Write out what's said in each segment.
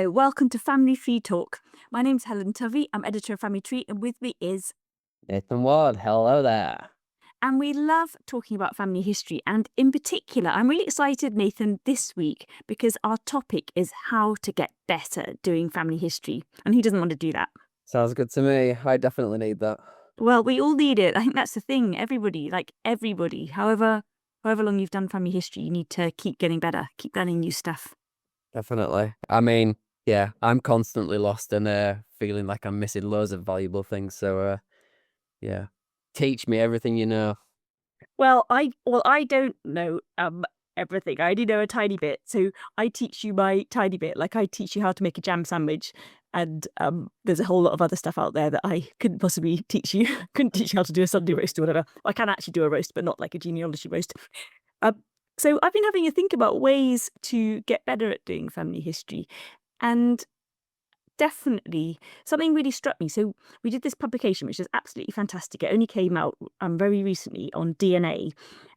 Hello, welcome to Family Tree Talk. My name's Helen Tovey. I'm editor of Family Tree, and with me is, Nathan Ward, hello there. and we love talking about family history. And in particular, I'm really excited, Nathan, this week because our topic is how to get better at doing family history. And who doesn't want to do that? Sounds good to me. I definitely need that. Well, we all need it. I think that's the thing. Everybody, however long you've done family history, you need to keep getting better, keep learning new stuff. Definitely. I mean, yeah, I'm constantly lost and feeling like I'm missing loads of valuable things. So, yeah, teach me everything you know. Well, I don't know everything. I only know a tiny bit. So I teach you my tiny bit. Like I teach you how to make a jam sandwich. And there's a whole lot of other stuff out there that I couldn't possibly teach you. Couldn't teach you how to do a Sunday roast or whatever. I can actually do a roast, but not like a genealogy roast. So I've been having to think about ways to get better at doing family history. And definitely something really struck me. So we did this publication, which is absolutely fantastic. It only came out very recently on DNA,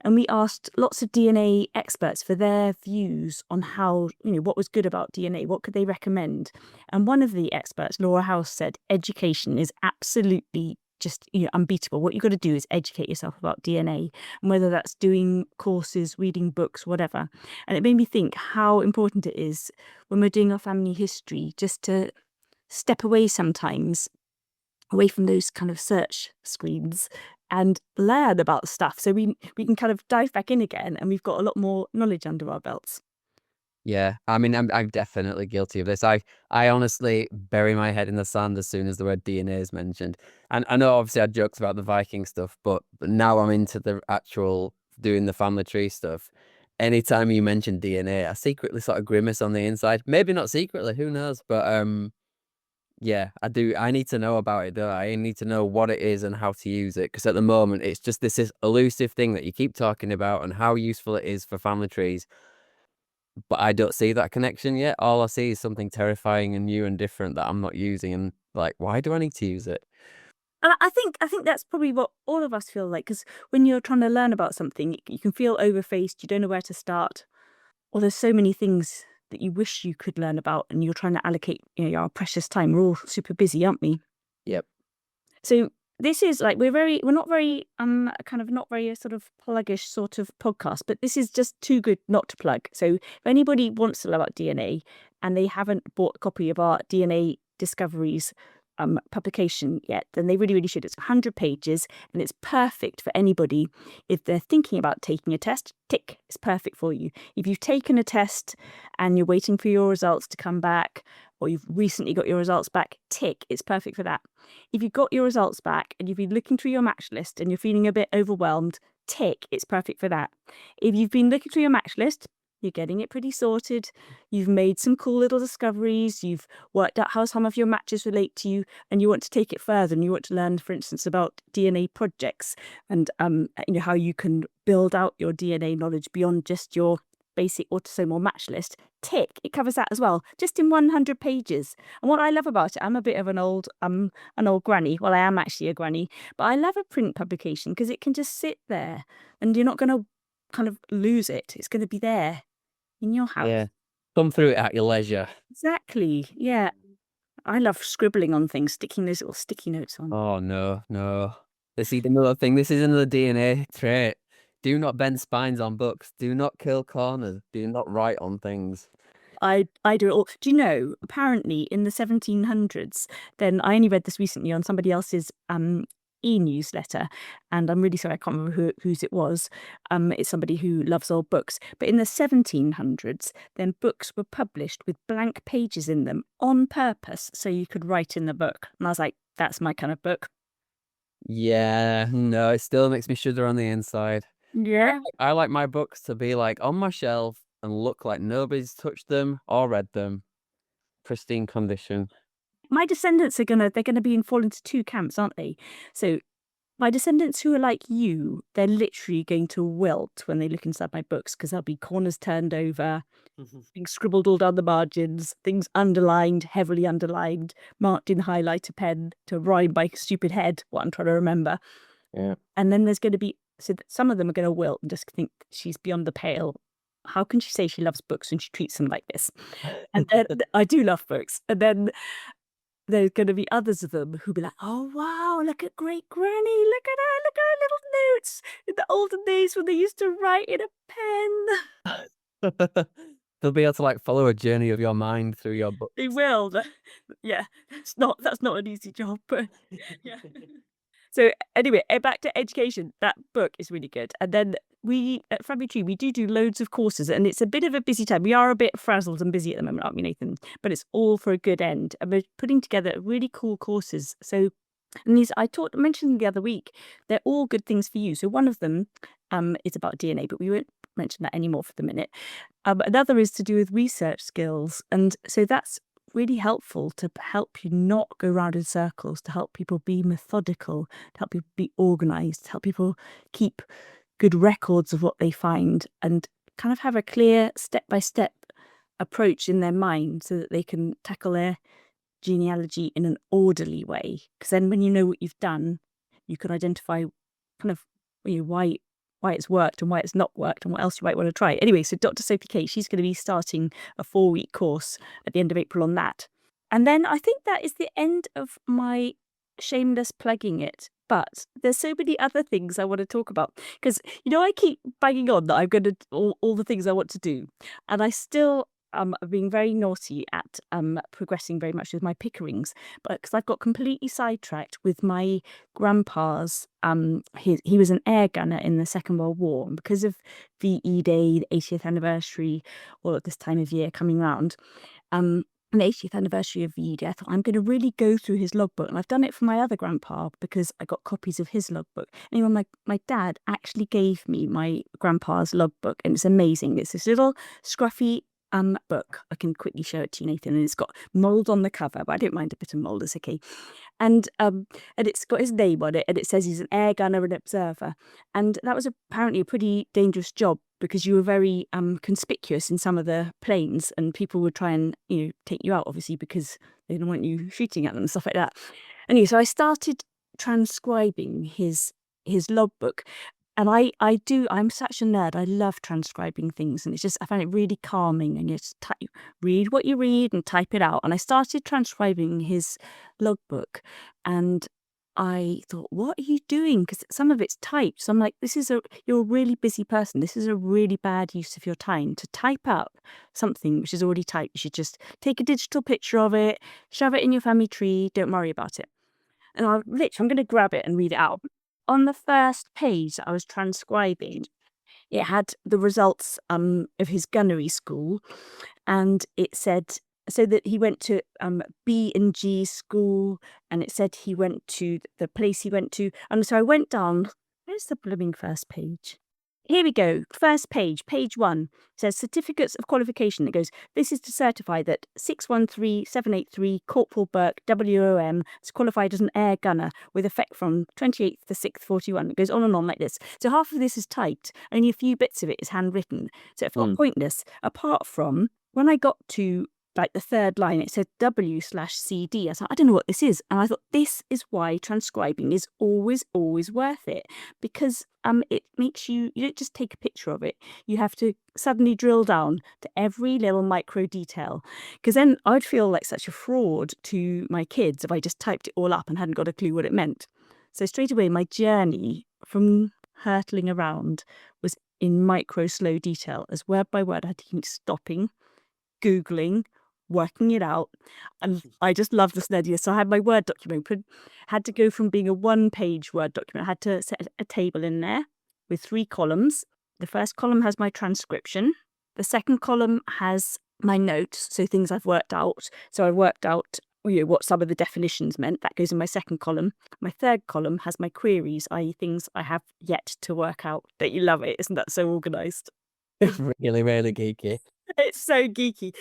and we asked lots of DNA experts for their views on how, what was good about DNA, what could they recommend. And one of the experts, Laura House, said education is absolutely just unbeatable. What you've got to do is educate yourself about DNA, and whether that's doing courses, reading books, whatever. And it made me think how important it is when we're doing our family history just to step away sometimes, away from those kind of search screens, and learn about stuff. So we can kind of dive back in again, and we've got a lot more knowledge under our belts. Yeah, I mean, I'm definitely guilty of this. I honestly bury my head in the sand as soon as the word DNA is mentioned. And I know obviously I joked about the Viking stuff, but now I'm into the actual doing the family tree stuff. Anytime you mention DNA, I secretly sort of grimace on the inside. Maybe not secretly, who knows? But yeah, I do. I need to know about it, though. I need to know what it is and how to use it. Because at the moment, it's just this elusive thing that you keep talking about and how useful it is for family trees. But I don't see that connection yet. All I see is something terrifying and new and different that I'm not using. And like, why do I need to use it? And I think that's probably what all of us feel like, because when you're trying to learn about something, you can feel overfaced. You don't know where to start, or there's so many things that you wish you could learn about, and you're trying to allocate our precious time. We're all super busy, aren't we? Yep. So this is like we're not very kind of not very sort of pluggish sort of podcast, but this is just too good not to plug. So if anybody wants to learn about DNA and they haven't bought a copy of our DNA Discoveries publication yet, then they really, really should. It's 100 pages and it's perfect for anybody. If they're thinking about taking a test, tick, it's perfect for you. If you've taken a test and you're waiting for your results to come back, or you've recently got your results back, tick, it's perfect for that. If you've got your results back and you've been looking through your match list and you're feeling a bit overwhelmed, tick, it's perfect for that. If you've been looking through your match list, you're getting it pretty sorted, you've made some cool little discoveries, you've worked out how some of your matches relate to you, and you want to take it further and you want to learn, for instance, about DNA projects and how you can build out your DNA knowledge beyond just your basic autosomal match list, tick, it covers that as well, just in 100 pages. And what I love about it, I'm a bit of an old granny. Well, I am actually a granny, but I love a print publication because it can just sit there and you're not going to kind of lose it. It's going to be there in your house. Yeah. Come through it at your leisure. Exactly. Yeah. I love scribbling on things, sticking those little sticky notes on. Oh, no. See, another thing. This is another DNA trait. Do not bend spines on books. Do not kill corners. Do not write on things. I do it all. Do you know, apparently in the 1700s, then I only read this recently on somebody else's e-newsletter, and I'm really sorry, I can't remember whose it was. It's somebody who loves old books. But in the 1700s, then books were published with blank pages in them on purpose so you could write in the book. And I was like, that's my kind of book. Yeah, no, it still makes me shudder on the inside. Yeah. I like my books to be like on my shelf and look like nobody's touched them or read them. Pristine condition. My descendants they're gonna be fall into two camps, aren't they? So my descendants who are like you, they're literally going to wilt when they look inside my books because there'll be corners turned over, things scribbled all down the margins, things underlined, heavily underlined, marked in highlighter pen to rhyme my stupid head what I'm trying to remember. Yeah. And then there's going to be some of them are going to wilt and just think she's beyond the pale. how can she say she loves books when she treats them like this? And then I do love books. And then there's going to be others of them who'll be like, oh, wow, look at great granny. Look at her little notes in the olden days when they used to write in a pen. They'll be able to like follow a journey of your mind through your They books. will. Yeah, that's not an easy job, but yeah. So anyway, back to education. That book is really good. And then we at Family Tree, we do loads of courses, and it's a bit of a busy time. We are a bit frazzled and busy at the moment, aren't we, Nathan? But it's all for a good end. And we're putting together really cool courses. So, and these mentioned them the other week. They're all good things for you. So one of them is about DNA, but we won't mention that anymore for the minute. Another is to do with research skills, and so that's really helpful to help you not go round in circles, to help people be methodical, to help people be organized, to help people keep good records of what they find and kind of have a clear step-by-step approach in their mind so that they can tackle their genealogy in an orderly way. Because then when you know what you've done, you can identify kind of why it's worked and why it's not worked and what else you might want to try. Anyway, so Dr. Sophie Kay, she's going to be starting a 4-week course at the end of April on that. And then I think that is the end of my shameless plugging it. But there's so many other things I want to talk about because, I keep banging on that I'm going to all the things I want to do. And I still being very naughty at progressing very much with my pickerings, but because I've got completely sidetracked with my grandpa's. He was an air gunner in the Second World War, and because of VE Day, the 80th anniversary, all at this time of year coming round, the 80th anniversary of VE Day, I thought I'm going to really go through his logbook, and I've done it for my other grandpa because I got copies of his logbook. Anyway, my dad actually gave me my grandpa's logbook, and it's amazing. It's this little scruffy book. I can quickly show it to you, Nathan, and it's got mold on the cover, but I don't mind a bit of mold, it's okay. And it's got his name on it, and it says he's an air gunner and observer. And that was apparently a pretty dangerous job because you were very conspicuous in some of the planes, and people would try and take you out, obviously, because they didn't want you shooting at them and stuff like that. Anyway, so I started transcribing his logbook. And I'm such a nerd. I love transcribing things, and I find it really calming. And you just read what you read and type it out. And I started transcribing his logbook, and I thought, what are you doing? Because some of it's typed. So I'm like, you're a really busy person. This is a really bad use of your time to type up something which is already typed. You should just take a digital picture of it, shove it in your family tree. Don't worry about it. And I'm going to grab it and read it out. On the first page that I was transcribing, it had the results of his gunnery school, and it said so that he went to B&G school, and it said he went to the place he went to. And so I went down. Where's the blooming first page? Here we go. First page, page 1, says certificates of qualification. It goes, this is to certify that 613783 Corporal Burke WOM is qualified as an air gunner with effect from 28th to 6th 41. It goes on and on like this. So half of this is typed, only a few bits of it is handwritten. So it felt pointless, apart from when I got to like the third line, it said W/CD. I was like, I don't know what this is. And I thought, this is why transcribing is always, always worth it. Because it makes you don't just take a picture of it. You have to suddenly drill down to every little micro detail. Because then I'd feel like such a fraud to my kids if I just typed it all up and hadn't got a clue what it meant. So straight away, my journey from hurtling around was in micro slow detail. As word by word, I had to keep stopping, Googling, working it out, and I just love this idea. So I had my Word document, had to go from being a 1-page Word document. I had to set a table in there with 3 columns. The first column has my transcription. The second column has my notes, so things I've worked out. So I worked out what some of the definitions meant. That goes in my second column. My third column has my queries, i.e. things I have yet to work out. Don't you love it? Isn't that so organised? Really, really geeky. It's so geeky.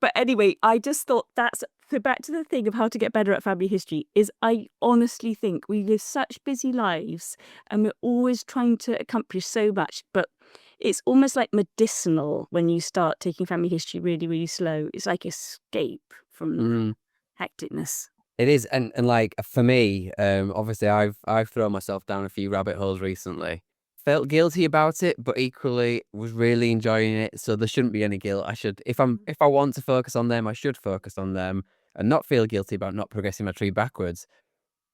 But anyway, I just thought so back to the thing of how to get better at family history is I honestly think we live such busy lives and we're always trying to accomplish so much, but it's almost like medicinal when you start taking family history really, really slow. It's like escape from hecticness. It is, and like for me, obviously I've thrown myself down a few rabbit holes recently, felt guilty about it, but equally was really enjoying it. So there shouldn't be any guilt. I should, if I want to focus on them, I should focus on them and not feel guilty about not progressing my tree backwards.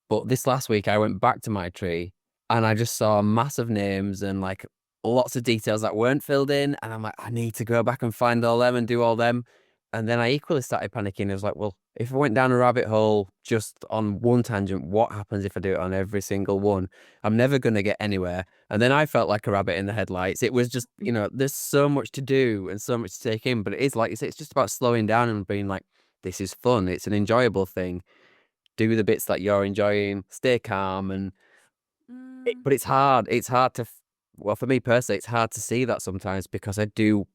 But this last week, I went back to my tree and I just saw massive names and like lots of details that weren't filled in. And I'm like, I need to go back and find all them and do all them. And then I equally started panicking. I was like, well, if I went down a rabbit hole just on one tangent, what happens if I do it on every single one? I'm never going to get anywhere. And then I felt like a rabbit in the headlights. It was just, there's so much to do and so much to take in. But it is like you say, it's just about slowing down and being like, this is fun. It's an enjoyable thing. Do the bits that you're enjoying, stay calm, and but it's hard. It's hard to, well, for me personally, it's hard to see that sometimes because I do,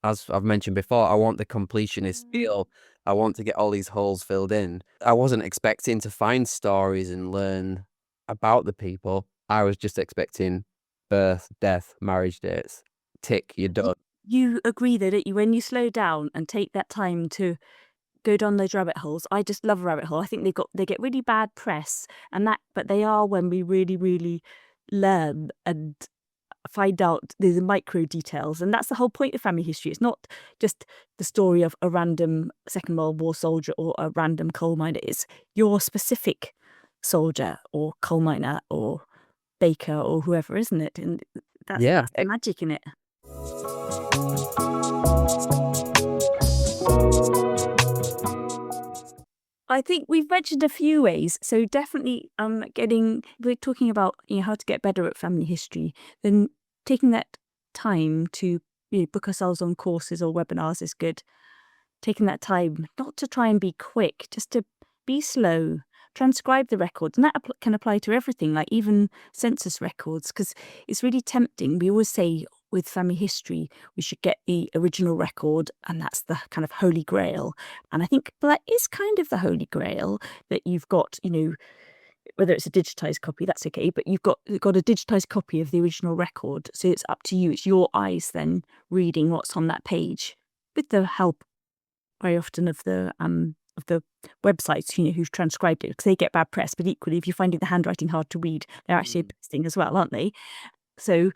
as I've mentioned before, I want the completionist feel. I want to get all these holes filled in. I wasn't expecting to find stories and learn about the people. I was just expecting birth, death, marriage dates. Tick, you're done. You agree though, don't you? When you slow down and take that time to go down those rabbit holes. I just love a rabbit hole. I think they get really bad press, but they are when we really, really learn and find out the micro details. And that's the whole point of family history. It's not just the story of a random Second World War soldier or a random coal miner. It's your specific soldier or coal miner or baker or whoever, isn't it? And that's the magic in it. I think we've mentioned a few ways. So definitely we're talking about how to get better at family history. Then taking that time to book ourselves on courses or webinars is good. Taking that time not to try and be quick, just to be slow, transcribe the records. And that can apply to everything, like even census records, because it's really tempting. We always say with family history, we should get the original record, and that's the kind of holy grail. And I think that is kind of the holy grail, that you've got, whether it's a digitized copy, that's okay, but you've got a digitized copy of the original record. So it's up to you. It's your eyes then reading what's on that page, with the help very often of the websites, who've transcribed it, because they get bad press. But equally, if you're finding the handwriting hard to read, they're actually assisting as well, aren't they? So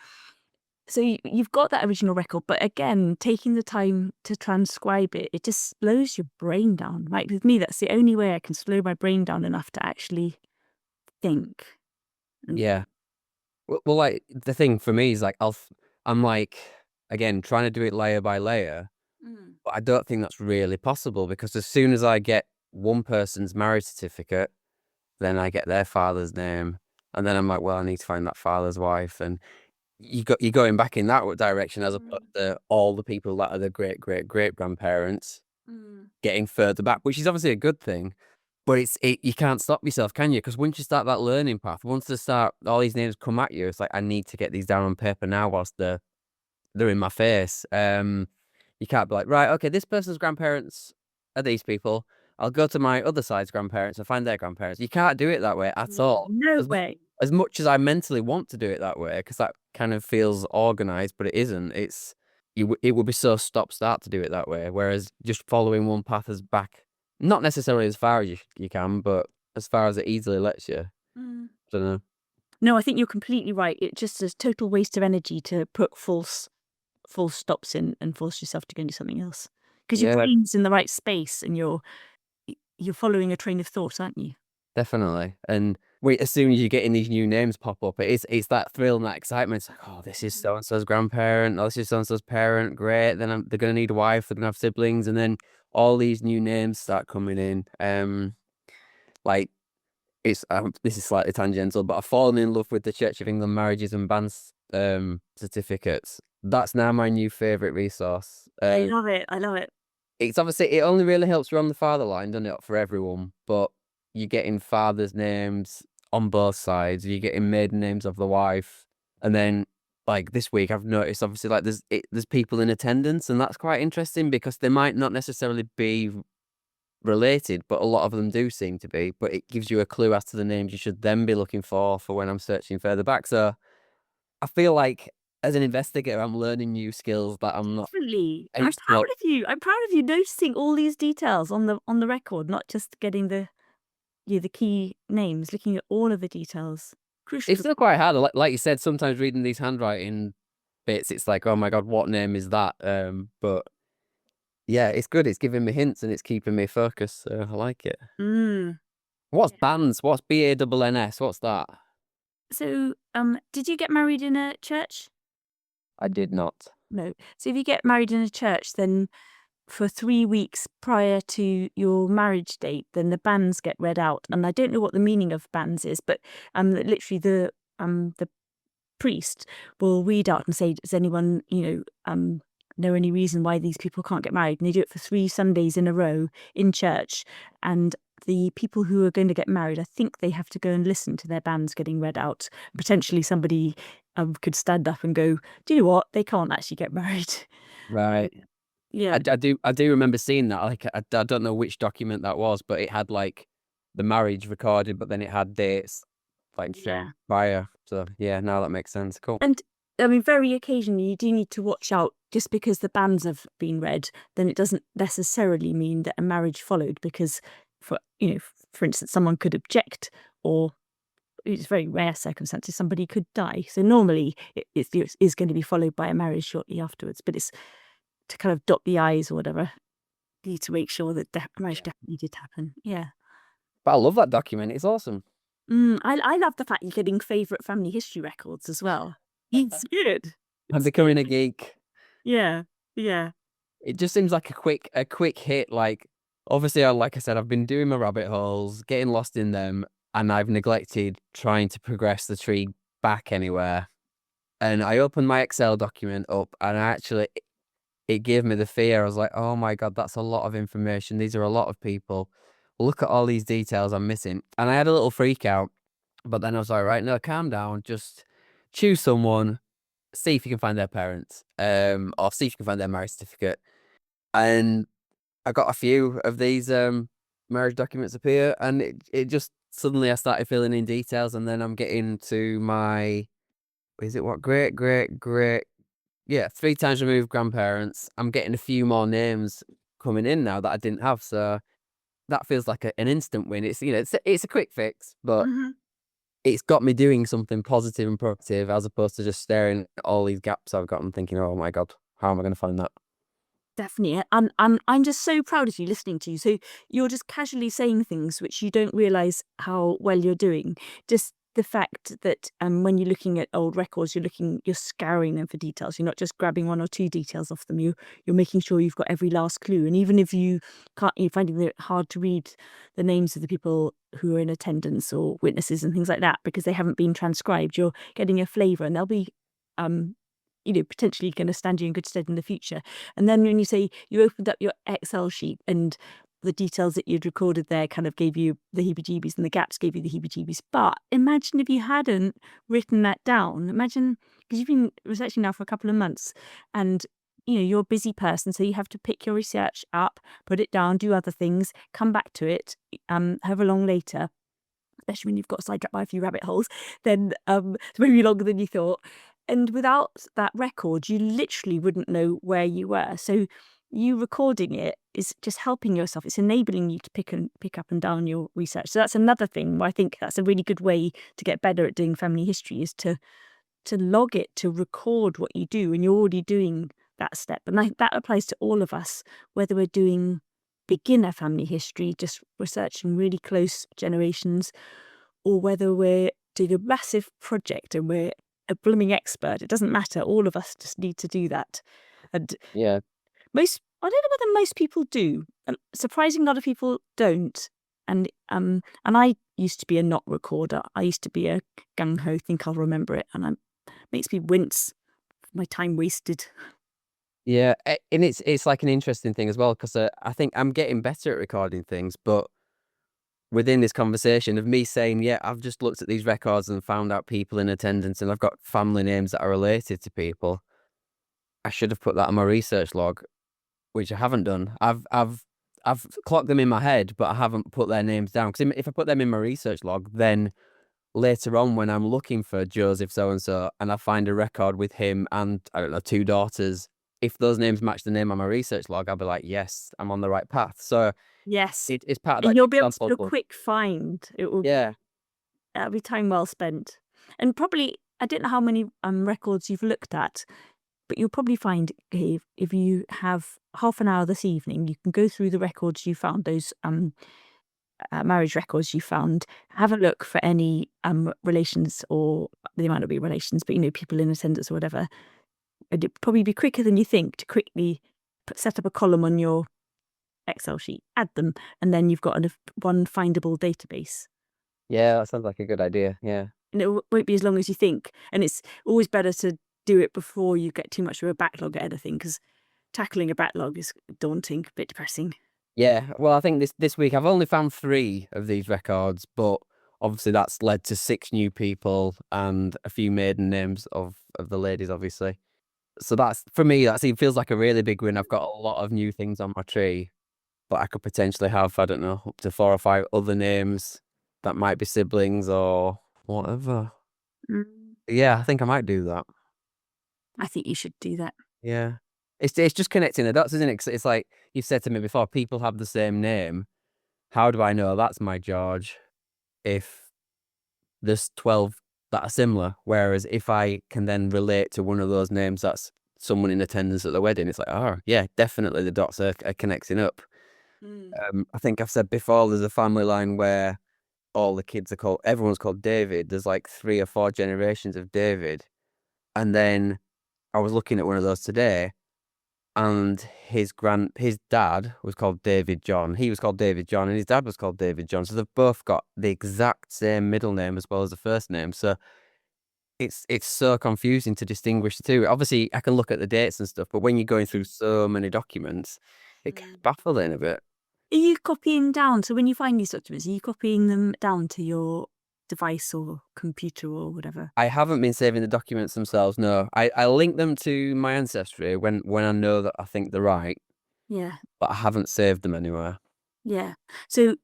you've got that original record, but again, taking the time to transcribe it, it just slows your brain down. Like with me, that's the only way I can slow my brain down enough to actually think. Yeah. Well, like the thing for me is like I'm like, again, trying to do it layer by layer, but I don't think that's really possible because as soon as I get one person's marriage certificate, then I get their father's name, and then I'm like, well, I need to find that father's wife, and you're going back in that direction as opposed to all the people that are the great great great grandparents getting further back, which is obviously a good thing. But you can't stop yourself, can you? Because once you start that learning path, once all these names come at you, it's like I need to get these down on paper now whilst they're in my face. You can't be like, right, okay, this person's grandparents are these people. I'll go to my other side's grandparents and find their grandparents. You can't do it that way at all. No way. As much as I mentally want to do it that way, because that kind of feels organized, but it isn't. It would be so stop-start to do it that way. Whereas just following one path as back, not necessarily as far as you can, but as far as it easily lets you. I don't know. No, I think you're completely right. It's just a total waste of energy to put full stops in and force yourself to go into something else. Because your brain's in the right space and you're following a train of thought, aren't you? Definitely. And as soon as you're getting these new names pop up, it's that thrill and that excitement. It's like, oh, this is so and so's grandparent. Oh, this is so and so's parent. Great. Then they're gonna need a wife. They're gonna have siblings, and then all these new names start coming in. Like this is slightly tangential, but I've fallen in love with the Church of England marriages and banns certificates. That's now my new favorite resource. I love it. It's obviously, it only really helps you on the father line, doesn't it, for everyone? But you're getting fathers' names on both sides. You're getting maiden names of the wife, and then like this week, I've noticed obviously like there's people in attendance, and that's quite interesting because they might not necessarily be related, but a lot of them do seem to be. But it gives you a clue as to the names you should then be looking for when I'm searching further back. So I feel like as an investigator, I'm learning new skills that I'm not. Definitely. I'm proud of you. I'm proud of you noticing all these details on the record, not just getting the key names, looking at all of the details. It's Crucial. still quite hard. Like you said, sometimes reading these handwriting bits, it's like, oh my God, what name is that? But yeah, it's good. It's giving me hints and it's keeping me focused. So I like it. Mm. What's Yeah. bands? What's BANNS? What's that? So, did you get married in a church? I did not. No. So if you get married in a church, then for 3 weeks prior to your marriage date, then the banns get read out. And I don't know what the meaning of banns is, but literally the priest will read out and say, "Does anyone, know any reason why these people can't get married?" And they do it for 3 Sundays in a row in church. And the people who are going to get married, I think they have to go and listen to their banns getting read out. Potentially somebody could stand up and go, "Do you know what? They can't actually get married." Right. Yeah. I do remember seeing that. Like, I don't know which document that was, but it had like the marriage recorded, but then it had dates like Yeah. prior. So yeah, now that makes sense. Cool. And I mean, very occasionally you do need to watch out. Just because the bans have been read, then it doesn't necessarily mean that a marriage followed, because for instance, someone could object, or it's very rare circumstances, somebody could die. So normally it is going to be followed by a marriage shortly afterwards, but it's to kind of dot the I's or whatever. You need to make sure that marriage Yeah. definitely did happen. Yeah. But I love that document. It's awesome. I love the fact you're getting favourite family history records as well. It's good. I'm It's becoming good. a geek. Yeah. Yeah. It just seems like a quick hit. Like, obviously, like I said, I've been doing my rabbit holes, getting lost in them, and I've neglected trying to progress the tree back anywhere. And I opened my Excel document up, and it gave me the fear. I was like, oh my God, that's a lot of information. These are a lot of people. Look at all these details I'm missing. And I had a little freak out, but then I was like, right, no, calm down. Just choose someone, see if you can find their parents, or see if you can find their marriage certificate. And I got a few of these marriage documents appear, and it just suddenly I started filling in details, and then I'm getting to my, is it what, great, yeah, 3 times removed grandparents. I'm getting a few more names coming in now that I didn't have, so that feels like an instant win. It's it's a quick fix, but Mhm. it's got me doing something positive and productive as opposed to just staring at all these gaps I've got and thinking, oh my God, how am I going to find that? Definitely. And I'm just so proud of you, listening to you. So you're just casually saying things which you don't realise how well you're doing. Just the fact that when you're looking at old records, you're scouring them for details. You're not just grabbing one or two details off them. You're making sure you've got every last clue. And even if you can't, you're finding it hard to read the names of the people who are in attendance or witnesses and things like that because they haven't been transcribed, you're getting a flavour, and they'll be potentially going to stand you in good stead in the future. And then when you say you opened up your Excel sheet and the details that you'd recorded there kind of gave you the heebie-jeebies, and the gaps gave you the heebie-jeebies. But imagine if you hadn't written that down. Imagine, because you've been researching now for a couple of months, and you're a busy person, so you have to pick your research up, put it down, do other things, come back to it, however long later, especially when you've got sidetracked by a few rabbit holes, then it's maybe longer than you thought. And without that record, you literally wouldn't know where you were. So you recording it is just helping yourself. It's enabling you to pick up and down your research. So that's another thing where I think that's a really good way to get better at doing family history, is to log it, to record what you do, and you're already doing that step. And that applies to all of us, whether we're doing beginner family history, just researching really close generations, or whether we're doing a massive project and we're a blooming expert. It doesn't matter. All of us just need to do that. And Yeah. I don't know whether most people do. A surprising lot of people don't. And I used to be a not recorder. I used to be a gung ho, think I'll remember it, and it makes me wince. My time wasted. Yeah, and it's like an interesting thing as well because I think I'm getting better at recording things, but within this conversation of me saying, yeah, I've just looked at these records and found out people in attendance, and I've got family names that are related to people. I should have put that on my research log, which I haven't done. I've clocked them in my head, but I haven't put their names down because if I put them in my research log, then later on when I'm looking for Joseph so and so and I find a record with him and I don't know 2 daughters, if those names match the name on my research log, I'll be like, yes, I'm on the right path. So Yes. it's part of And that you'll be able jigsaw to do a puzzle. quick find. It'll Yeah, be time well spent. And probably, I don't know how many records you've looked at, but you'll probably find if you have half an hour this evening, you can go through the records you found, those marriage records you found, have a look for any relations, or they might not be relations, but people in attendance or whatever. It'd probably be quicker than you think to quickly set up a column on your Excel sheet, add them, and then you've got one findable database. Yeah, that sounds like a good idea. Yeah. And it won't be as long as you think. And it's always better to do it before you get too much of a backlog of anything, because tackling a backlog is daunting, a bit depressing. Yeah. Well, I think this week I've only found 3 of these records, but obviously that's led to 6 new people and a few maiden names of the ladies, obviously. So that's, for me, it feels like a really big win. I've got a lot of new things on my tree, but I could potentially have, I don't know, up to 4 or 5 other names that might be siblings or whatever. Yeah, I think I might do that. I think you should do that. Yeah. It's just connecting the dots, isn't it? 'Cause it's like you've said to me before, people have the same name. How do I know that's my George if there's 12 that are similar? Whereas if I can then relate to one of those names that's someone in attendance at the wedding, it's like, oh, yeah, definitely the dots are connecting up. I think I've said before, there's a family line where all the kids everyone's called David. There's like 3 or 4 generations of David. And then I was looking at one of those today, and his dad was called David John. He was called David John, and his dad was called David John. So they've both got the exact same middle name as well as the first name. So it's so confusing to distinguish the two. Obviously, I can look at the dates and stuff, but when you're going through so many documents, it gets baffling a bit. Are you copying down? So when you find these documents, are you copying them down to your device or computer or whatever? I haven't been saving the documents themselves, no. I link them to my ancestry when I know that I think they're right, Yeah. but I haven't saved them anywhere. Yeah. So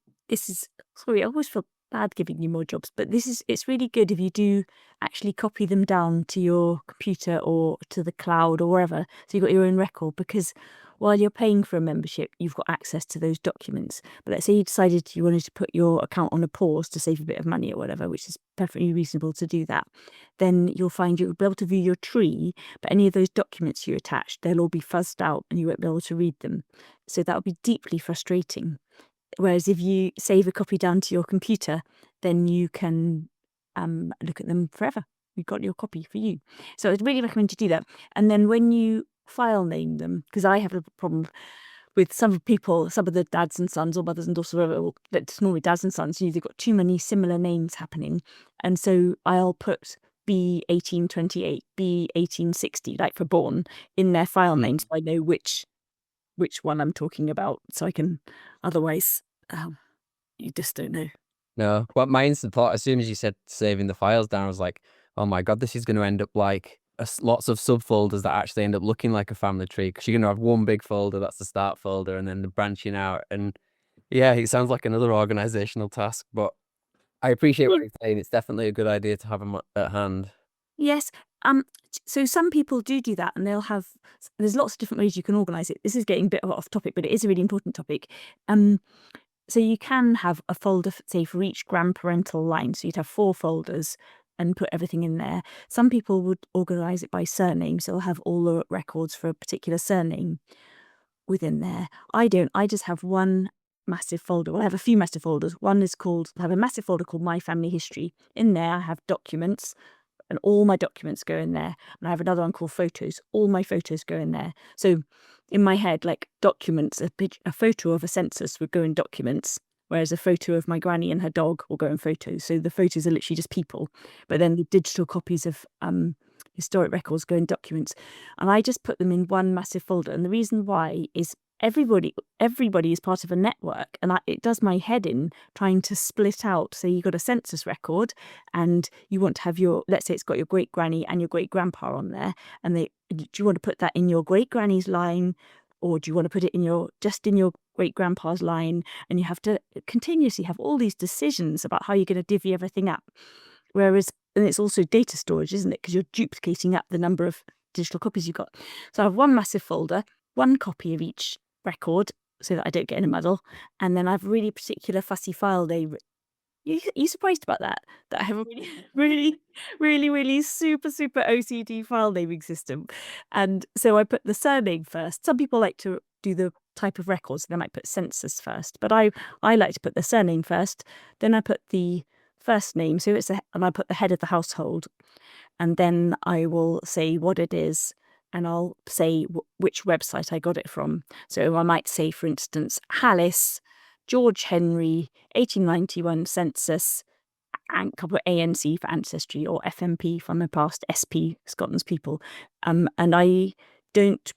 sorry, I always feel bad giving you more jobs, but it's really good if you do actually copy them down to your computer or to the cloud or wherever. So you've got your own record, because while you're paying for a membership, you've got access to those documents. But let's say you decided you wanted to put your account on a pause to save a bit of money or whatever, which is perfectly reasonable to do that. Then you'll find you'll be able to view your tree, but any of those documents you attached, they'll all be fuzzed out and you won't be able to read them. So that would be deeply frustrating. Whereas if you save a copy down to your computer, then you can look at them forever. You've got your copy for you. So I'd really recommend you do that. And then when you file name them, because I have a problem with some people, some of the dads and sons or mothers and daughters, that's normally dads and sons, they've got too many similar names happening. And so I'll put B1828, B1860, like for born, in their file names, so I know which one I'm talking about, so I can, otherwise you just don't know. No. Well, my instant thought, as soon as you said saving the files down, I was like, oh my God, this is going to end up like lots of subfolders that actually end up looking like a family tree, because you're going to have one big folder, that's the start folder, and then the branching out. And yeah, it sounds like another organizational task, but I appreciate what you're saying. It's definitely a good idea to have them at hand. Yes. So some people do that, and there's lots of different ways you can organize it. This is getting a bit off topic, but it is a really important topic. So you can have a folder, say, for each grandparental line. So you'd have 4 folders and put everything in there. Some people would organize it by surname, so they'll have all the records for a particular surname within there. I don't. I just have one massive folder. Well, I have a few massive folders. I have a massive folder called My Family History. In there, I have documents, and all my documents go in there. And I have another one called Photos. All my photos go in there. So in my head, like documents, a photo of a census would go in documents, whereas a photo of my granny and her dog will go in photos. So the photos are literally just people. But then the digital copies of historic records go in documents. And I just put them in one massive folder. And the reason why is everybody is part of a network, and it does my head in trying to split out. So you got a census record, and you want to have let's say it's got your great granny and your great grandpa on there, and do you want to put that in your great granny's line, or do you want to put it in your great grandpa's line? And you have to continuously have all these decisions about how you're going to divvy everything up. And it's also data storage, isn't it? Because you're duplicating up the number of digital copies you've got. So I have one massive folder, one copy of each record, so that I don't get in a muddle. And then I have a really particular fussy file name You surprised about that? That I have a really super OCD file naming system. And so I put the surname first. Some people like to do the type of records, they might put census first, but I like to put the surname first. Then I put the first name, so and I put the head of the household, and then I will say what it is, and I'll say which website I got it from. So I might say, for instance, Hallis, George Henry, 1891 census, and a couple of ANC for ancestry, or FMP from my past, SP, Scotland's people. And I don't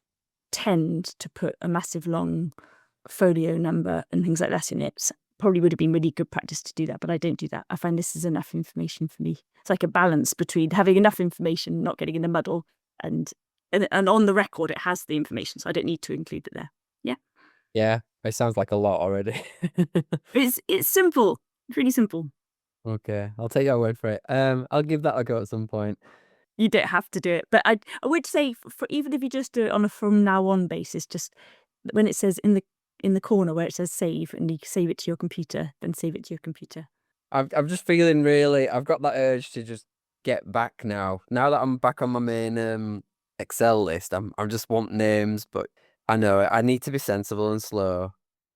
tend to put a massive long folio number and things like that in it. Probably would have been really good practice to do that, but I don't do that. I find this is enough information for me. It's like a balance between having enough information, not getting in a muddle, and on the record it has the information, so I don't need to include it there. Yeah. Yeah, it sounds like a lot already. It's simple. It's really simple. Okay, I'll take your word for it. I'll give that a go at some point. You don't have to do it, but I would say for even if you just do it on a from now on basis, just when it says in the corner where it says save, and you save it to your computer, then save it to your computer. I'm just feeling really. I've got that urge to just get back now. Now that I'm back on my main Excel list, I just want names, but I know I need to be sensible and slow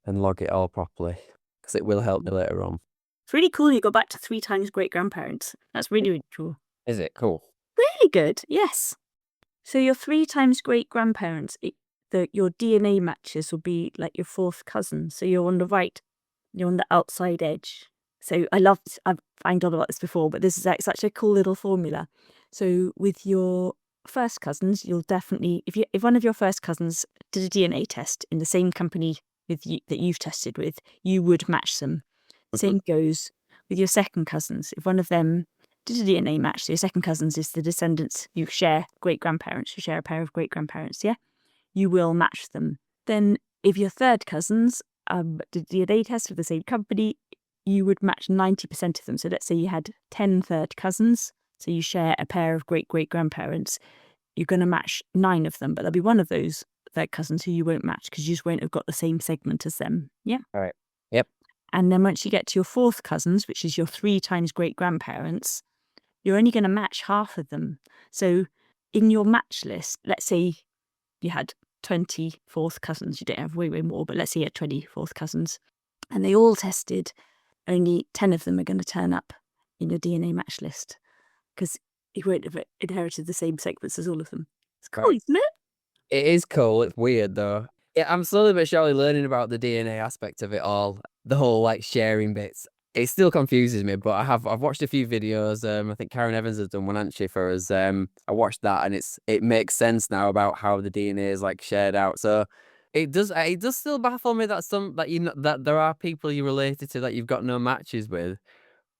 and log it all properly because it will help me later on. It's really cool you go back to 3 times great grandparents. That's really cool. Is it cool? Really good, yes. So your 3 times great grandparents, your DNA matches will be like your 4th cousin. So you're on the right, you're on the outside edge. So I've found out about this before, but this is like such a cool little formula. So with your first cousins, you'll definitely, if one of your first cousins did a DNA test in the same company with you that you've tested with, you would match them. Same goes with your second cousins. If one of them did a DNA match, so your second cousins is the descendants, you share great-grandparents, you share a pair of great-grandparents, yeah? You will match them. Then if your third cousins did a DNA test with the same company, you would match 90% of them. So let's say you had 10 third cousins, so you share a pair of great-great-grandparents, you're going to match 9 of them, but there'll be one of those third cousins who you won't match because you just won't have got the same segment as them, yeah? All right. Yep. And then once you get to your 4th cousins, which is your 3 times great-grandparents, you're only going to match half of them. So in your match list, let's say you had 20 4th cousins, you don't have way more, but let's say you had 20 4th cousins, and they all tested, only 10 of them are going to turn up in your DNA match list because you won't have inherited the same segments as all of them. It's cool, Right. isn't it? It is cool. It's weird though. Yeah, I'm slowly but surely learning about the DNA aspect of it all. The whole like sharing bits. It still confuses me, but I've watched a few videos. I think Karen Evans has done one, hasn't she, for us. I watched that, and it makes sense now about how the DNA is like shared out. So it does still baffle me that that there are people you related to that you've got no matches with,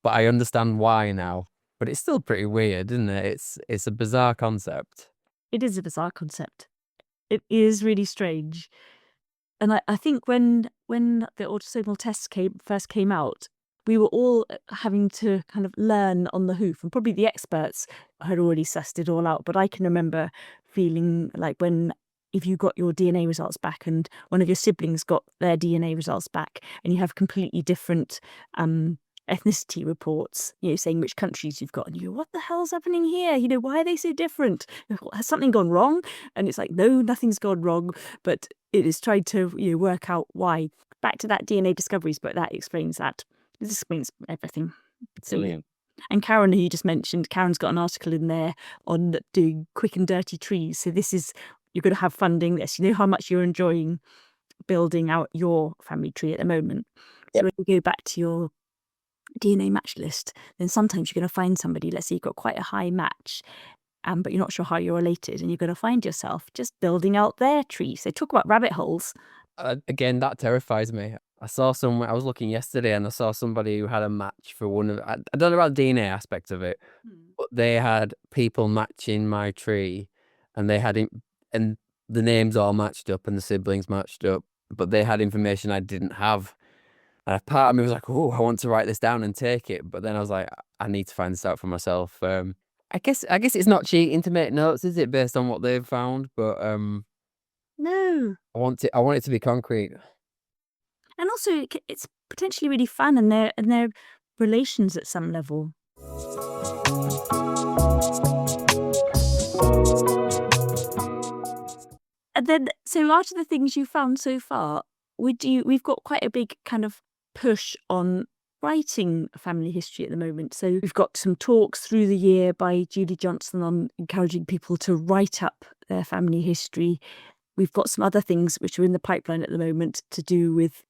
but I understand why now. But it's still pretty weird, isn't it? It's a bizarre concept. It is a bizarre concept. It is really strange. And I think when the autosomal tests first came out, we were all having to kind of learn on the hoof, and probably the experts had already sussed it all out. But I can remember feeling like if you got your DNA results back and one of your siblings got their DNA results back, and you have completely different ethnicity reports, saying which countries you've got, and you go, what the hell's happening here? Why are they so different? Has something gone wrong? And it's like, no, nothing's gone wrong, but it is trying to work out why. Back to that DNA discoveries book, that explains that. This explains everything. Brilliant. And Karen, who you just mentioned, Karen's got an article in there on doing quick and dirty trees. So you're going to have funding this. You know how much you're enjoying building out your family tree at the moment. So when you go back to your DNA match list, then sometimes you're going to find somebody, let's say you've got quite a high match, but you're not sure how you're related, and you're going to find yourself just building out their tree. So talk about rabbit holes. Again, that terrifies me. I was looking yesterday and I saw somebody who had a match for one of, I don't know about the DNA aspect of it, but they had people matching my tree, and and the names all matched up and the siblings matched up, but they had information I didn't have. And part of me was like, oh, I want to write this down and take it. But then I was like, I need to find this out for myself. I guess it's not cheating to make notes, is it, based on what they've found? But No. I want it to be concrete. And also, it's potentially really fun, and they're relations at some level. And then, so out of the things you found so far, we've got quite a big kind of push on writing family history at the moment. So we've got some talks through the year by Julie Johnson on encouraging people to write up their family history. We've got some other things which are in the pipeline at the moment to do with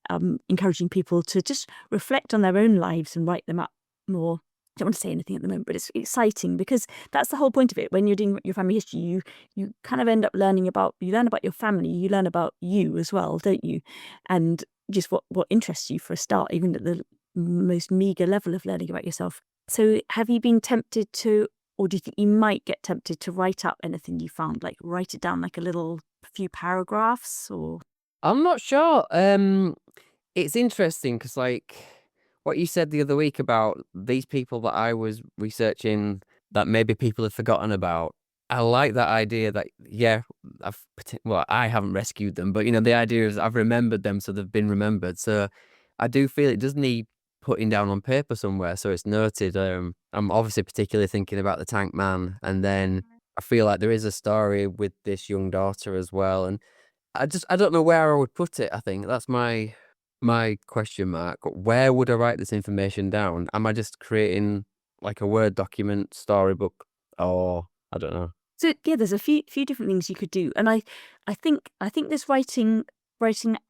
encouraging people to just reflect on their own lives and write them up more. I don't want to say anything at the moment, but it's exciting because that's the whole point of it. When you're doing your family history, you kind of end up learning about your family, you learn about you as well, don't you? And just what interests you for a start, even at the most meager level of learning about yourself. So have you been tempted to, or do you think you might get tempted to write up anything you found, like write it down like a few paragraphs, or? I'm not sure. It's interesting because, like, what you said the other week about these people that I was researching that maybe people have forgotten about. I like that idea that, yeah, I haven't rescued them, but the idea is I've remembered them, so they've been remembered. So I do feel it does need putting down on paper somewhere, so it's noted. I'm obviously particularly thinking about the Tank Man, and then I feel like there is a story with this young daughter as well, and I don't know where I would put it. I think that's my question mark. Where would I write this information down? Am I just creating like a Word document storybook, or I don't know? So yeah, there's a few different things you could do, and I think this writing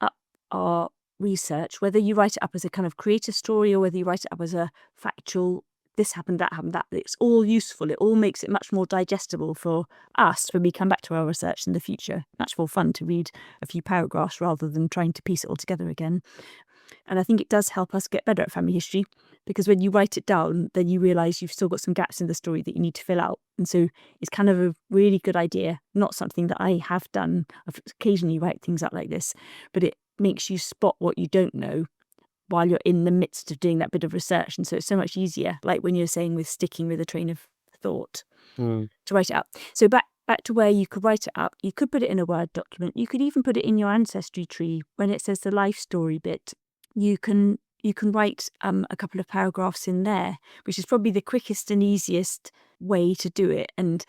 up our research, whether you write it up as a kind of creator story or whether you write it up as a factual, this happened, that happened, that, it's all useful. It all makes it much more digestible for us when we come back to our research in the future. Much more fun to read a few paragraphs rather than trying to piece it all together again. And I think it does help us get better at family history, because when you write it down, then you realise you've still got some gaps in the story that you need to fill out. And so it's kind of a really good idea, not something that I have done. I've occasionally write things up like this, but it makes you spot what you don't know while you're in the midst of doing that bit of research. And so it's so much easier, like when you're saying with sticking with a train of thought, to write it up. So back to where you could write it up, you could put it in a Word document. You could even put it in your ancestry tree. When it says the life story bit, you can write a couple of paragraphs in there, which is probably the quickest and easiest way to do it, and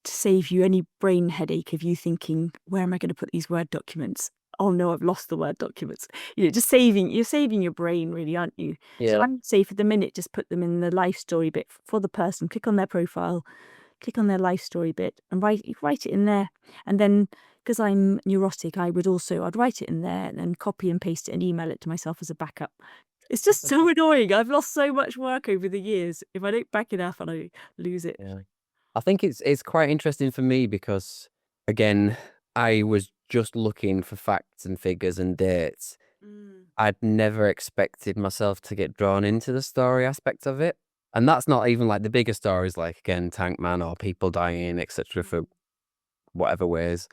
to save you any brain headache of you thinking, where am I going to put these Word documents? Oh no, I've lost the Word documents. You're saving your brain, really, aren't you? So Yeah. I would say for the minute, just put them in the life story bit for the person. Click on their profile, click on their life story bit, and write it in there. And then, because I'm neurotic, I'd write it in there and then copy and paste it and email it to myself as a backup. It's just so annoying. I've lost so much work over the years. If I don't back it up and I lose it. Yeah. I think it's quite interesting for me because, again, I was just looking for facts and figures and dates. I'd never expected myself to get drawn into the story aspect of it. And that's not even like the bigger stories, like, again, Tank Man or people dying, etc., for whatever ways.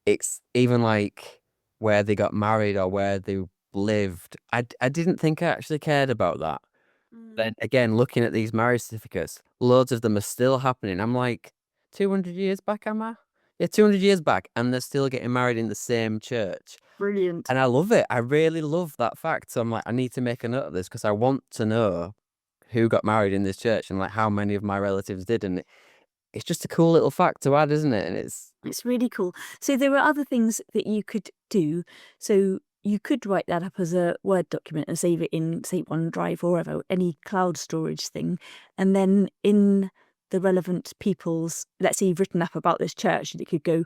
It's even like where they got married or where they lived. I didn't think I actually cared about that. Then again, looking at these marriage certificates, loads of them are still happening. I'm like, 200 years back, am I? Yeah, 200 years back, and they're still getting married in the same church. Brilliant. And I love it. I really love that fact. So I'm like, I need to make a note of this because I want to know who got married in this church and like how many of my relatives did. And it's just a cool little fact to add, isn't it? And It's really cool. So there are other things that you could do. So you could write that up as a Word document and save it in, say, OneDrive or whatever, any cloud storage thing. And then in the relevant people's, let's say you've written up about this church, and it could go,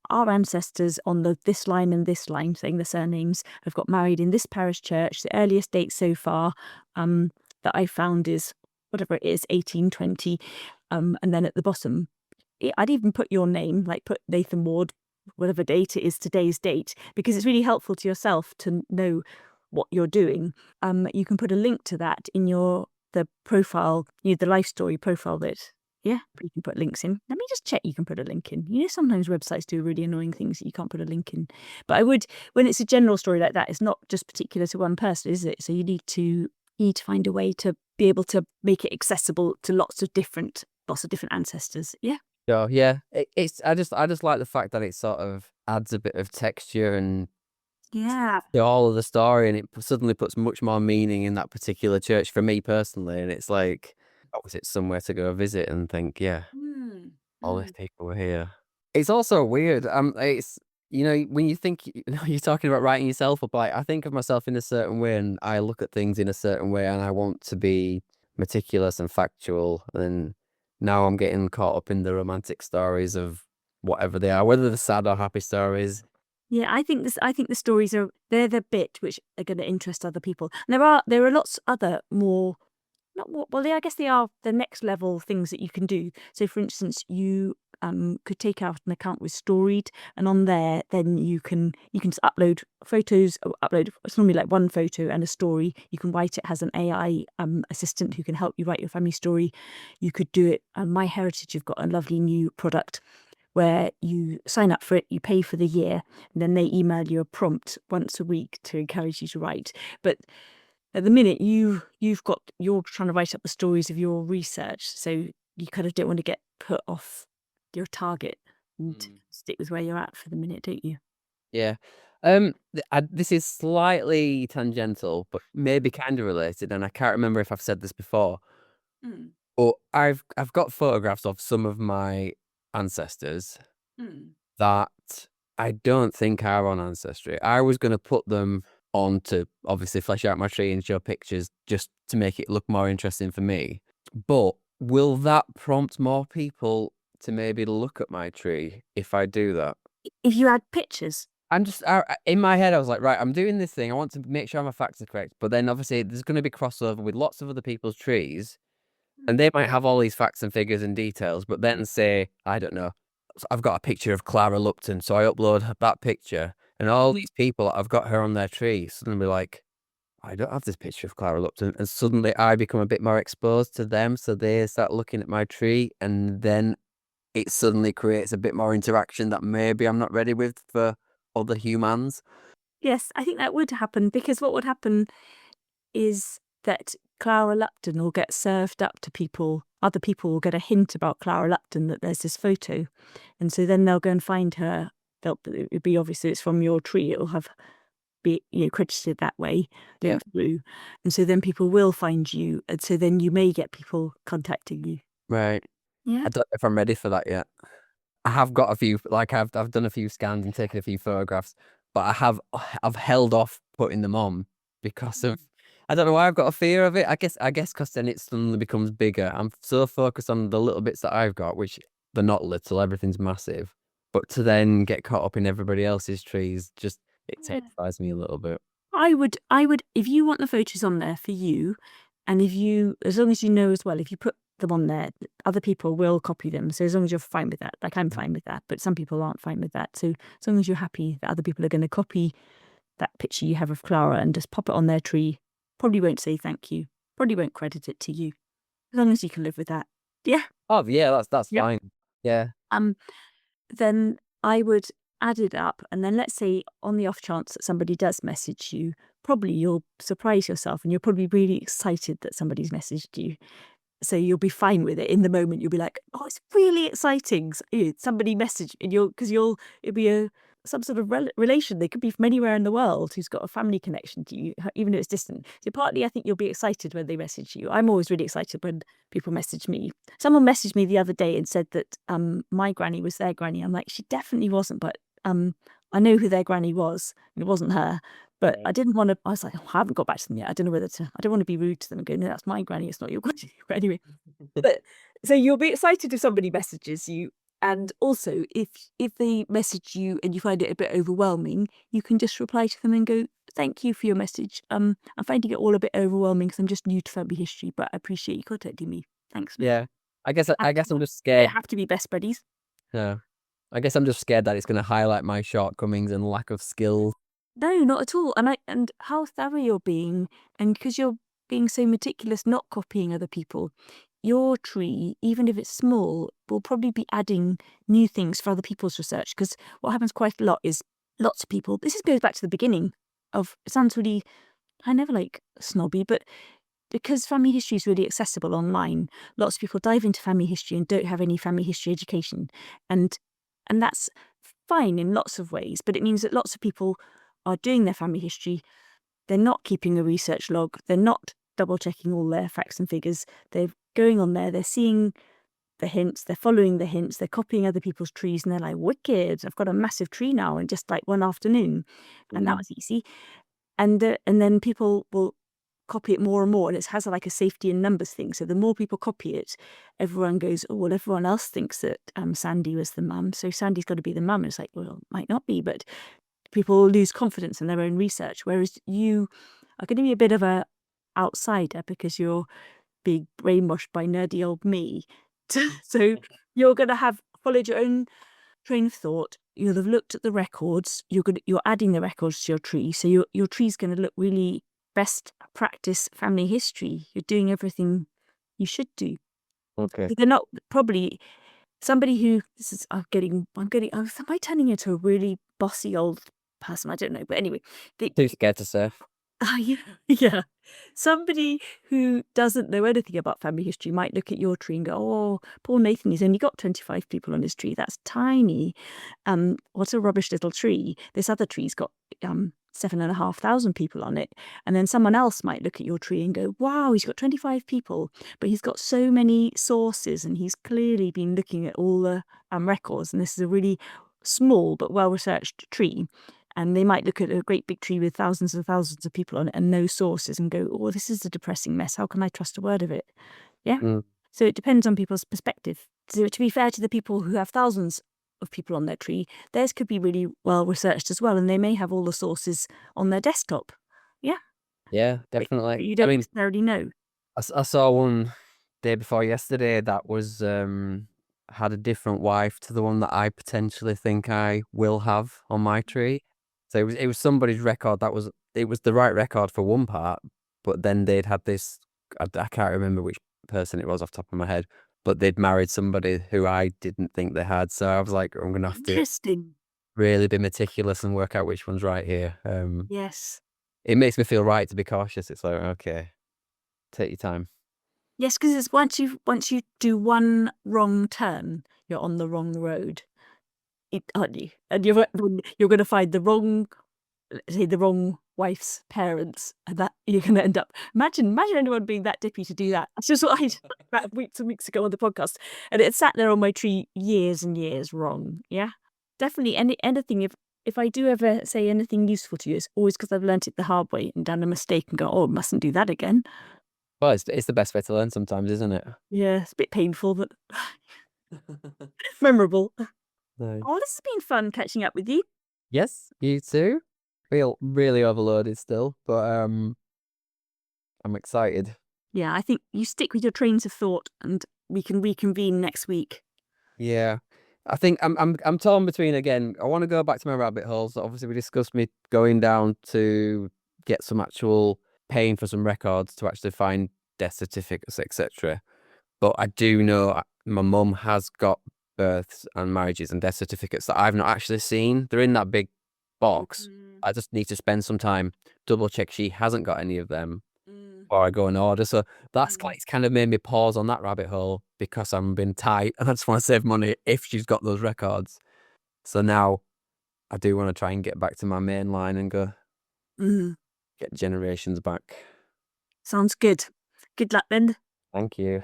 our ancestors on this line and this line, saying the surnames, have got married in this parish church. The earliest date so far that I found is whatever it is, 1820. And then at the bottom, I'd even put your name, like put Nathan Ward, whatever date it is, today's date, because it's really helpful to yourself to know what you're doing. You can put a link to that in the profile, the life story profile bit. Yeah, you can put links in. Let me just check you can put a link in. Sometimes websites do really annoying things that you can't put a link in. But I would, when it's a general story like that, it's not just particular to one person, is it? So you need to find a way to be able to make it accessible to lots of different ancestors. Yeah. so yeah, it's I just like the fact that it sort of adds a bit of texture and Yeah. to all of the story, and it suddenly puts much more meaning in that particular church for me personally. And it's like, oh, was it somewhere to go visit and think, yeah, Mm, all these mm. people were here. It's also weird. It's when you think you're talking about writing yourself up. Like I think of myself in a certain way, and I look at things in a certain way, and I want to be meticulous and factual. And now I'm getting caught up in the romantic stories of whatever they are, whether they're sad or happy stories. Yeah, I think the stories they're the bit which are going to interest other people. And there are lots other more not more, well, I guess they are the next level things that you can do. So, for instance, you could take out an account with Storied, and on there, then you can just upload photos. Or upload it's normally like one photo and a story. You can write it as an AI assistant who can help you write your family story. You could do it. My Heritage have got a lovely new product where you sign up for it, you pay for the year, and then they email you a prompt once a week to encourage you to write. But at the minute, you're trying to write up the stories of your research, so you kind of don't want to get put off your target and Mm. stick with where you're at for the minute, don't you? Yeah. This is slightly tangential, but maybe kind of related, and I can't remember if I've said this before. Mm, But I've got photographs of some of my ancestors mm. that I don't think are on Ancestry. I was going to put them on to obviously flesh out my tree and show pictures just to make it look more interesting for me. But will that prompt more people to maybe look at my tree if I do that? If you add pictures, I'm just in my head. I was like, right, I'm doing this thing. I want to make sure my facts are correct. But then obviously there's going to be crossover with lots of other people's trees, and they might have all these facts and figures and details. But then say, I don't know, I've got a picture of Clara Lupton, so I upload that picture, and all these people I've got her on their tree suddenly be like, I don't have this picture of Clara Lupton, and suddenly I become a bit more exposed to them, so they start looking at my tree, and then it suddenly creates a bit more interaction that maybe I'm not ready with for other humans. yes, I think that would happen because what would happen is that Clara Lupton will get served up to people. Other people will get a hint about Clara Lupton that there's this photo, and so then they'll go and find her. It'll be obvious that it's from your tree. It'll have be credited that way, Yeah. linked through, and so then people will find you, and so then you may get people contacting you. Right. Yeah. I don't know if I'm ready for that yet. I have got a few, like I've done a few scans and taken a few photographs, but I've held off putting them on because of I don't know why I've got a fear of it. I guess because then it suddenly becomes bigger. I'm so focused on the little bits that I've got, which they're not little, everything's massive. But to then get caught up in everybody else's trees, just it Yeah. terrifies me a little bit. I would, if you want the photos on there for you, and if you, as long as you know as well, if you put them on there, other people will copy them. So as long as you're fine with that, like I'm fine with that, but some people aren't fine with that. So as long as you're happy that other people are going to copy that picture you have of Clara and just pop it on their tree, probably won't say thank you, probably won't credit it to you, as long as you can live with that. Yeah. Oh yeah, that's Yep. fine. Yeah. Um, then I would add it up. And then let's say on the off chance that somebody does message you, probably you'll surprise yourself and you're probably really excited that somebody's messaged you. So you'll be fine with it in the moment. You'll be like, "Oh, it's really exciting! Somebody messaged," and it'll be some sort of relation. They could be from anywhere in the world who's got a family connection to you, even though it's distant. So partly, I think you'll be excited when they message you. I'm always really excited when people message me. Someone messaged me the other day and said that my granny was their granny. I'm like, she definitely wasn't, but I know who their granny was, and it wasn't her. But I didn't want to. I was like, oh, I haven't got back to them yet. I don't know whether to. I don't want to be rude to them and go, no, that's my granny. It's not your granny. But anyway, but so you'll be excited if somebody messages you, and also if they message you and you find it a bit overwhelming, you can just reply to them and go, "Thank you for your message. I'm finding it all a bit overwhelming because I'm just new to family history, but I appreciate you contacting me. Thanks." Yeah. I guess Have I to guess I'm just They scared. have to be best buddies. Yeah. I guess I'm just scared that it's going to highlight my shortcomings and lack of skill. No, not at all. And how thorough you're being, and because you're being so meticulous, not copying other people, your tree, even if it's small, will probably be adding new things for other people's research. Because what happens quite a lot is lots of people. Goes back to the beginning of. It sounds really. I never like snobby, but because family history is really accessible online, lots of people dive into family history and don't have any family history education, and that's fine in lots of ways. But it means that lots of people are doing their family history, they're not keeping a research log. They're not double checking all their facts and figures. They're going on there. They're seeing the hints. They're following the hints. They're copying other people's trees, and they're like, wicked, I've got a massive tree now in just like one afternoon. And that was easy. And then people will copy it more and more, and it has like a safety in numbers thing. So the more people copy it, everyone goes, oh, well, everyone else thinks that Sandy was the mum, so Sandy's got to be the mum. It's like, well, it might not be, but people lose confidence in their own research, whereas you are going to be a bit of a outsider because you're being brainwashed by nerdy old me. So you're going to have followed your own train of thought. You'll have looked at the records. You're adding the records to your tree, so your tree's going to look really best practice family history. You're doing everything you should do. Okay. They're not probably somebody who am I turning into a really bossy old person? I don't know, but anyway, Too scared to surf. yeah. Somebody who doesn't know anything about family history might look at your tree and go, oh, poor Nathan, he's only got 25 people on his tree. That's tiny. What a rubbish little tree. This other tree's got 7,500 people on it. And then someone else might look at your tree and go, wow, he's got 25 people, but he's got so many sources, and he's clearly been looking at all the records. And this is a really small but well-researched tree. And they might look at a great big tree with thousands and thousands of people on it and no sources and go, oh, this is a depressing mess. How can I trust a word of it? Yeah. So it depends on people's perspective. So to be fair to the people who have thousands of people on their tree, theirs could be really well researched as well. And they may have all the sources on their desktop. Yeah. Yeah, But definitely. you don't necessarily know. I saw one day before yesterday that was had a different wife to the one that I potentially think I will have on my tree. So it was somebody's record it was the right record for one part, but then they'd had this, I can't remember which person it was off the top of my head, but they'd married somebody who I didn't think they had. So I was like, I'm gonna have to Interesting. really be meticulous and work out which one's right here. Yes. It makes me feel right to be cautious. It's like, okay, take your time. Yes, because it's once you do one wrong turn, you're on the wrong road, aren't you? And you're going to find the wrong wife's parents, and that you're going to end up. Imagine anyone being that dippy to do that. That's just what I did about weeks and weeks ago on the podcast, and it sat there on my tree years and years wrong. Yeah, definitely. Anything if I do ever say anything useful to you, it's always because I've learnt it the hard way and done a mistake and go, oh, mustn't do that again. Well, it's the best way to learn sometimes, isn't it? Yeah, it's a bit painful, but memorable. No. Oh, this has been fun catching up with you. Yes, you too. Feel really overloaded still, but I'm excited. Yeah, I think you stick with your trains of thought, and we can reconvene next week. Yeah. I think I'm torn between, again, I want to go back to my rabbit holes. Obviously we discussed me going down to get some actual paying for some records to actually find death certificates, etc. But I do know my mum has got births and marriages and death certificates that I've not actually seen. They're in that big box. I just need to spend some time double check she hasn't got any of them before I go and order. So that's it's kind of made me pause on that rabbit hole because I'm being tight and I just want to save money if she's got those records. So now I do want to try and get back to my main line and go get generations back. Sounds good. Good luck then. Thank you.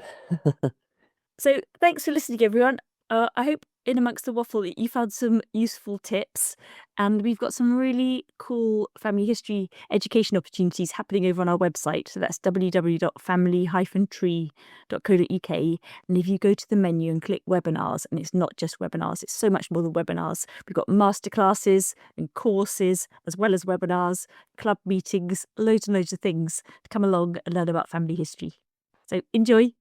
So thanks for listening, everyone. I hope in amongst the waffle that you found some useful tips, and we've got some really cool family history education opportunities happening over on our website. So that's www.family-tree.co.uk. And if you go to the menu and click webinars, and it's not just webinars, it's so much more than webinars. We've got masterclasses and courses, as well as webinars, club meetings, loads and loads of things to come along and learn about family history. So enjoy.